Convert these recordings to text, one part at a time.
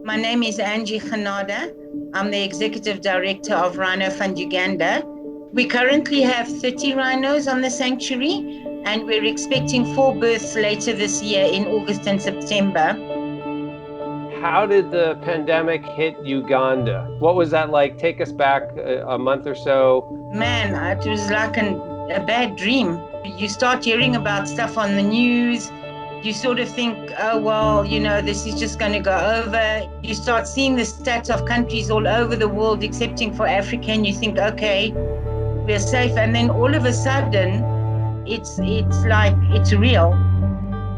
My name is Angie. I'm the Executive Director of Rhino Fund Uganda. We currently have 30 rhinos on the sanctuary, and we're expecting 4 births later this year in August and September. How did the pandemic hit Uganda? What was that like? Take us back a month or so. Man, it was like a bad dream. You start hearing about stuff on the news. You sort of think, oh, well, this is just going to go over. You start seeing the stats of countries all over the world, excepting for Africa, and you think, okay, we're safe. And then all of a sudden, it's like it's real.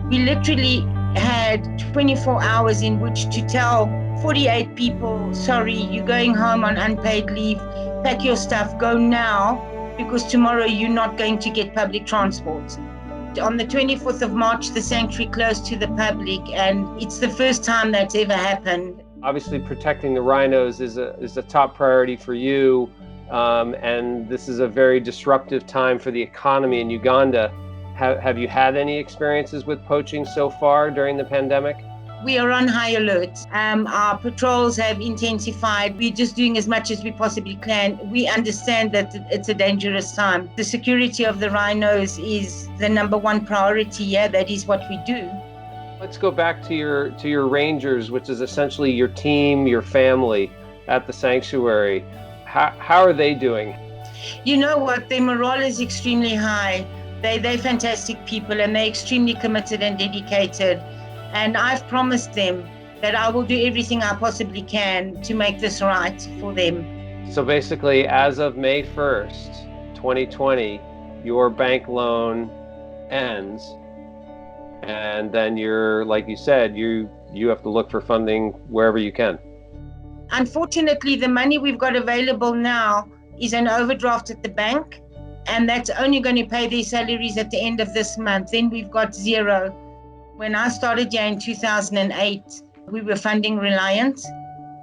We literally had 24 hours in which to tell 48 people, sorry, you're going home on unpaid leave, pack your stuff, go now, because tomorrow you're not going to get public transport. On the 24th of March, the sanctuary closed to the public, and it's the first time that's ever happened. Obviously, protecting the rhinos is a top priority for you, and this is a very disruptive time for the economy in Uganda. Have you had any experiences with poaching so far during the pandemic? We are on high alert. Our patrols have intensified. We're just doing as much as we possibly can. We understand that it's a dangerous time. The security of the rhinos is the number one priority. Yeah, that is what we do. Let's go back to your rangers, which is essentially your team, your family at the sanctuary. How are they doing? You know what? Their morale is extremely high. They're fantastic people, and they're extremely committed and dedicated. And I've promised them that I will do everything I possibly can to make this right for them. So basically, as of May 1st, 2020, your bank loan ends. And then you're, like you said, you have to look for funding wherever you can. Unfortunately, the money we've got available now is an overdraft at the bank. And that's only going to pay their salaries at the end of this month. Then we've got zero. When I started here in 2008, we were funding reliant,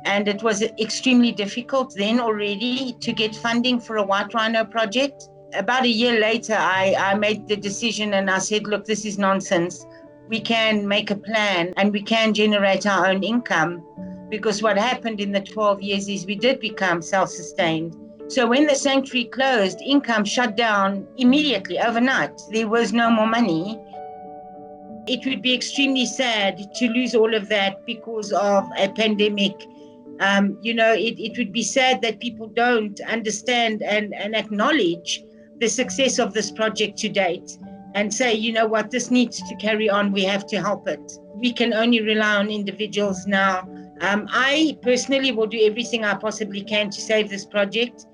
and it was extremely difficult then already to get funding for a white rhino project. About a year later, I made the decision and I said, look, this is nonsense. We can make a plan and we can generate our own income, because what happened in the 12 years is we did become self-sustained. So when the sanctuary closed, income shut down immediately, overnight. There was no more money. It would be extremely sad to lose all of that because of a pandemic. It would be sad that people don't understand and acknowledge the success of this project to date and say, you know what, this needs to carry on. We have to help it. We can only rely on individuals now. I personally will do everything I possibly can to save this project.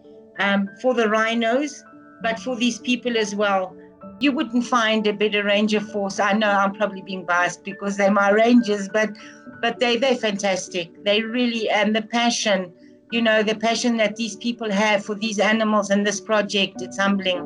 For the rhinos, but for these people as well. You wouldn't find a better ranger force. I know I'm probably being biased because they're my rangers, but they're fantastic. They really, and the passion that these people have for these animals and this project, it's humbling.